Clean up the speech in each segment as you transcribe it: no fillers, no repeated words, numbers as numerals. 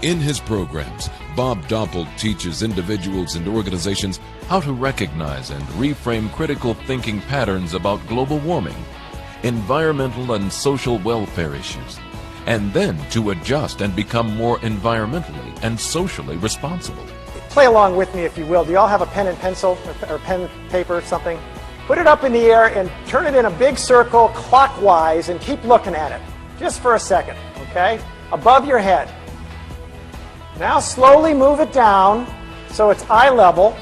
In his programs, Bob Doppelt teaches individuals and organizations how to recognize and reframe critical thinking patterns about global warming, environmental and social welfare issues, and then to adjust and become more environmentally and socially responsible. Play along with me, if you will. Do you all have a pen and pencil or pen, paper, something? Put it up in the air and turn it in a big circle clockwise and keep looking at it, just for a second, okay? Above your head. Now slowly move it down so it's eye level.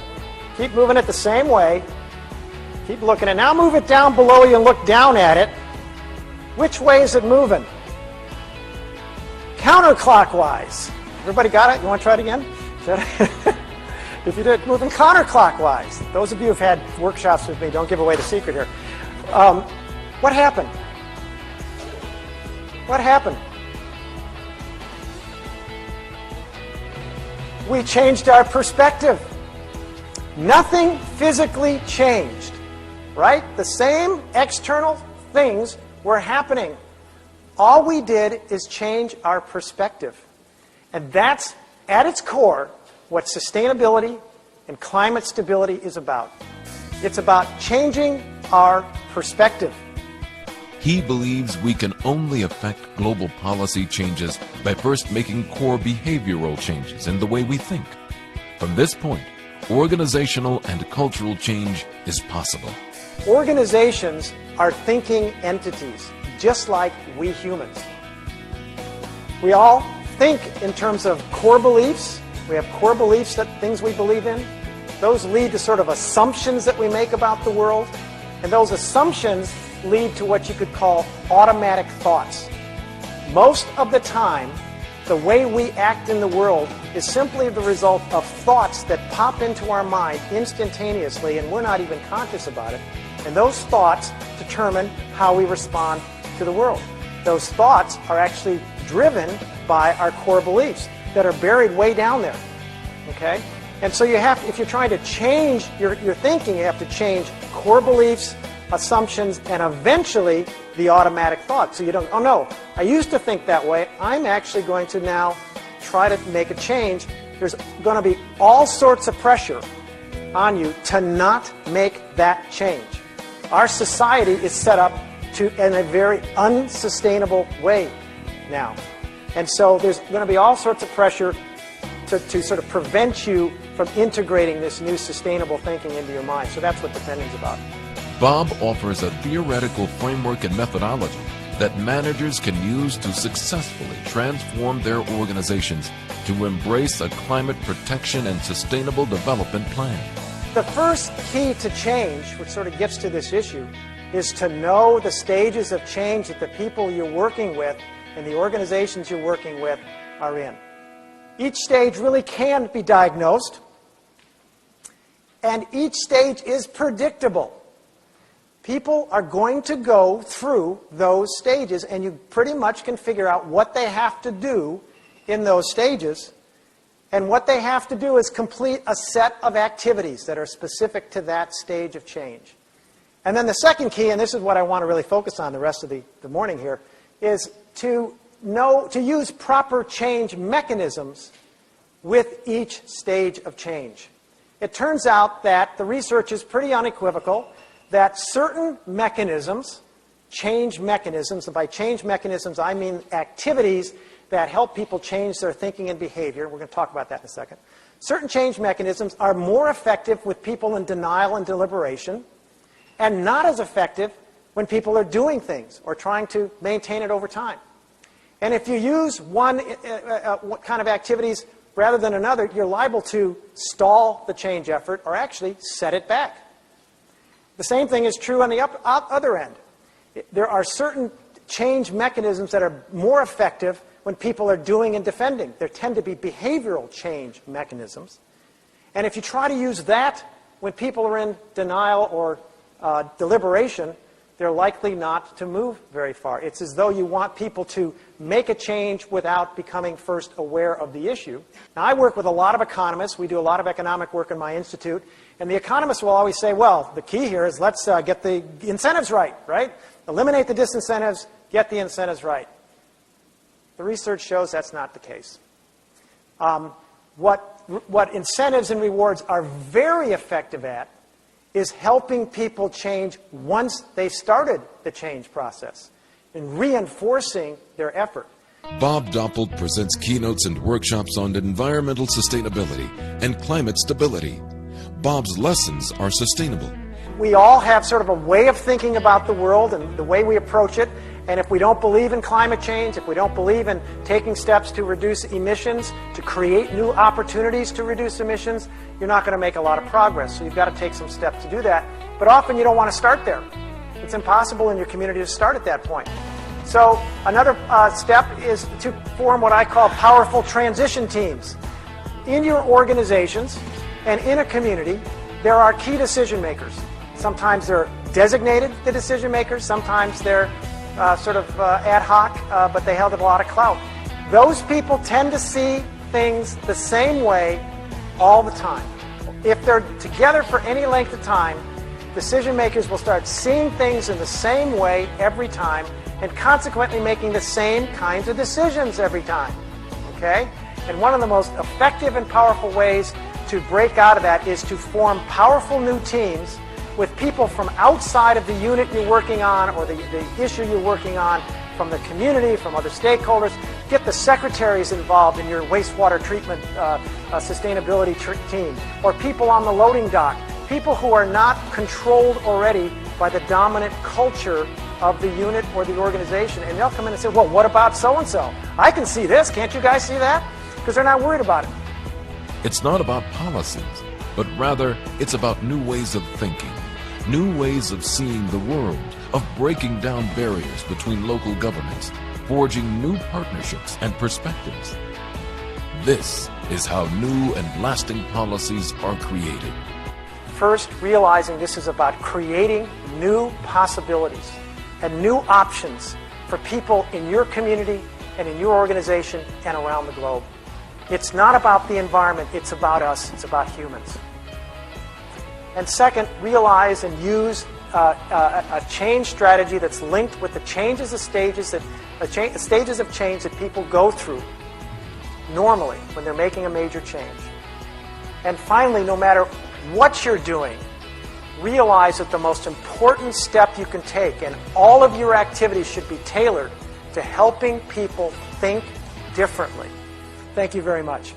Keep moving it the same way. Keep looking at it. Now move it down below you and look down at it. Which way is it moving? Counterclockwise. Everybody got it? You want to try it again? If you did, moving counterclockwise. Those of you who've had workshops with me, don't give away the secret here. What happened? What happened? We changed our perspective. Nothing physically changed, right? The same external things were happening. All we did is change our perspective. And that's, at its core, what sustainability and climate stability is about. It's about changing our perspective. He believes we can only affect global policy changes by first making core behavioral changes in the way we think. From this point, organizational and cultural change is possible. Organizations are thinking entities, just like we humans. We all think in terms of core beliefs. We have core beliefs, that things we believe in. Those lead to sort of assumptions that we make about the world. And those assumptions lead to what you could call automatic thoughts. Most of the time, the way we act in the world is simply the result of thoughts that pop into our mind instantaneously, and we're not even conscious about it. And those thoughts determine how we respond to the world. Those thoughts are actually driven by our core beliefs that are buried way down there. Okay? And so you have, if you're trying to change your thinking, you have to change core beliefs, assumptions, and eventually the automatic thought. So you don't, oh no, I used to think that way. I'm actually going to now try to make a change. There's going to be all sorts of pressure on you to not make that change. Our society is set up in a very unsustainable way now. And so there's going to be all sorts of pressure to sort of prevent you from integrating this new sustainable thinking into your mind. So that's what Depending's about. Bob offers a theoretical framework and methodology that managers can use to successfully transform their organizations to embrace a climate protection and sustainable development plan. The first key to change, which sort of gets to this issue, is to know the stages of change that the people you're working with and the organizations you're working with are in. Each stage really can be diagnosed, and each stage is predictable. People are going to go through those stages, and you pretty much can figure out what they have to do in those stages. And what they have to do is complete a set of activities that are specific to that stage of change. And then the second key, and this is what I want to really focus on the rest of the morning here, is to use proper change mechanisms with each stage of change. It turns out that the research is pretty unequivocal that certain mechanisms, change mechanisms, and by change mechanisms I mean activities that help people change their thinking and behavior. We're going to talk about that in a second. Certain change mechanisms are more effective with people in denial and deliberation, and not as effective when people are doing things or trying to maintain it over time. And if you use one kind of activities rather than another, you're liable to stall the change effort or actually set it back. The same thing is true on the other end. There are certain change mechanisms that are more effective when people are doing and defending. There tend to be behavioral change mechanisms. And if you try to use that when people are in denial or deliberation, they're likely not to move very far. It's as though you want people to make a change without becoming first aware of the issue. Now, I work with a lot of economists. We do a lot of economic work in my institute. And the economists will always say, well, the key here is let's get the incentives right? Eliminate the disincentives, get the incentives right. The research shows that's not the case. What incentives and rewards are very effective at is helping people change once they started the change process and reinforcing their effort. Bob Doppelt presents keynotes and workshops on environmental sustainability and climate stability. Bob's lessons are sustainable. We all have sort of a way of thinking about the world and the way we approach it. And if we don't believe in climate change, if we don't believe in taking steps to reduce emissions, to create new opportunities to reduce emissions, you're not going to make a lot of progress. So you've got to take some steps to do that. But often you don't want to start there. It's impossible in your community to start at that point. So another step is to form what I call powerful transition teams. In your organizations and in a community, there are key decision makers. Sometimes they're designated the decision makers, sometimes they're sort of ad hoc, but they have a lot of clout. Those people tend to see things the same way all the time. If they're together for any length of time, decision makers will start seeing things in the same way every time and consequently making the same kinds of decisions every time. Okay? And one of the most effective and powerful ways to break out of that is to form powerful new teams with people from outside of the unit you're working on or the issue you're working on, from the community, from other stakeholders. Get the secretaries involved in your wastewater treatment sustainability team, or people on the loading dock, people who are not controlled already by the dominant culture of the unit or the organization. And they'll come in and say, well, what about so-and-so? I can see this. Can't you guys see that? Because they're not worried about it. It's not about policies, but rather it's about new ways of thinking, new ways of seeing the world, of breaking down barriers between local governments, forging new partnerships and perspectives. This is how new and lasting policies are created. First, realizing this is about creating new possibilities and new options for people in your community and in your organization and around the globe. It's not about the environment, it's about us, it's about humans. And second, realize and use a change strategy that's linked with the changes of stages of change that people go through normally when they're making a major change. And finally, no matter what you're doing, realize that the most important step you can take, and all of your activities should be tailored to helping people think differently. Thank you very much.